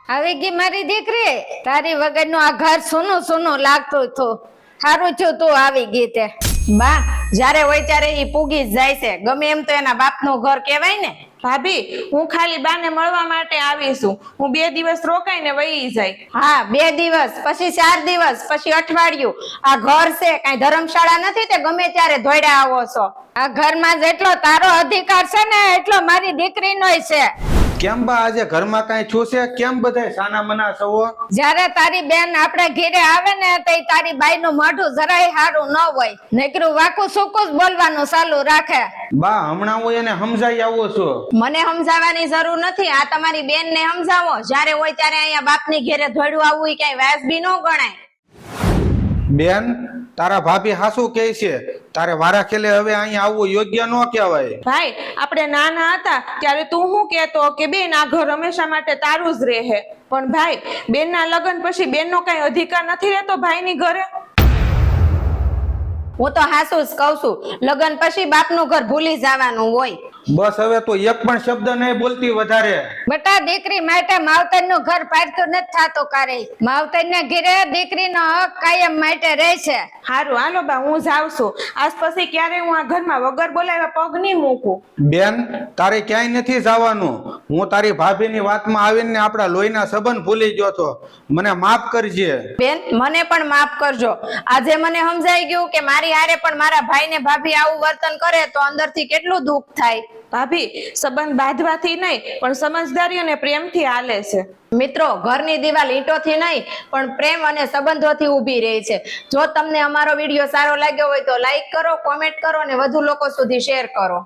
આવી ગઈ મારી દીકરી, તારી વગરનું આ ઘર સૂનું સૂનું લાગતું હતું. સારું થયું તું આવી ગઈ તે. બા જ્યારે હોય ત્યારે ઈ પૂગી જ જાય છે, ગમે એમ તો એના બાપનું ઘર કહેવાય ને. ભાભી હું ખાલી બાને મળવા માટે આવીશું, હું 2 દિવસ રોકાઈને વહી જાય. હા, 2 દિવસ પછી 4 દિવસ પછી અઠવાડિયું. આ ઘર છે કઈ ધર્મશાળા નથી તે ગમે ત્યારે દોડ્યા આવો છો. આ ઘરમાં જેટલો તારો અધિકાર છે ને એટલો મારી દીકરીનોય છે. કેમ બા આજે ઘરમાં કઈ છું છે? કેમ બધાય સાના મના છો? જ્યારે તારી બેન આપણા ઘરે આવે ને તો તારી બાઈ નું મોઢું જરાય સારું ન હોય, નકરું વાકું સૂકું જ બોલવાનું ચાલુ રાખે. બા હમણાં હું એને સમજાઈ આવું છું. મને સમજાવવાની જરૂર નથી, આ તમારી બેન ને સમજાવો. જ્યારે હોય ત્યારે અહીંયા બાપની ઘેરે ધોડ્યું આવવું ઈ કઈ વાજબી ન ગણાય. બેન તારા ભાભી હાસુ કહે છે, તારે વારા ખેલે હવે અહીંયા આવવું યોગ્ય ન કહેવાય. ભાઈ આપણે નાના હતા ત્યારે તું શું કહેતો કે બેન આ ઘર હંમેશા માટે તારું જ રહે, પણ ભાઈ બેનના લગ્ન પછી બેનનો કઈ અધિકાર નથી રહેતો ભાઈની ઘરે. હું તો હાસુ જ કહું છું, લગ્ન પછી બાપનું ઘર ભૂલી જવાનું હોય. બસ હવે તો એક પણ શબ્દ નહીં બોલતી વધારે. બટા દીકરી માટે માવતર નું ઘર પાડતું નથી થતું કારે. માવતર ને ઘરે દીકરીનો હક કાયમ માટે રહે છે. હારું હાલો બા હું જાઉં છું, આજ પછી ક્યારે હું આ ઘરમાં વગર બોલાવ્યા પગ નહીં મૂકું. બેન તારે ક્યાંય નથી જવાનું. હું તારી ભાભીની વાતમાં આવીને આપણા લોહીના સંબંધ ભૂલી ગયો છો, મને માફ કરજે. બેન મને પણ માફ કરજો. આજે મને સમજાઈ ગયું કે મારી હારે પણ મારા ભાઈ ને ભાભી આવું વર્તન કરે તો અંદરથી કેટલું દુઃખ થાય. ભાભી સંબંધ બાંધવાથી નહીં પણ સમજદારી અને પ્રેમથી હાલે છે. મિત્રો ઘરની દિવાલ ઈંટોથી નહીં પણ પ્રેમ અને સંબંધોથી ઊભી રહે છે. જો તમને અમારો વિડીયો સારો લાગ્યો હોય તો લાઈક કરો, કોમેન્ટ કરો અને વધુ લોકો સુધી શેર કરો.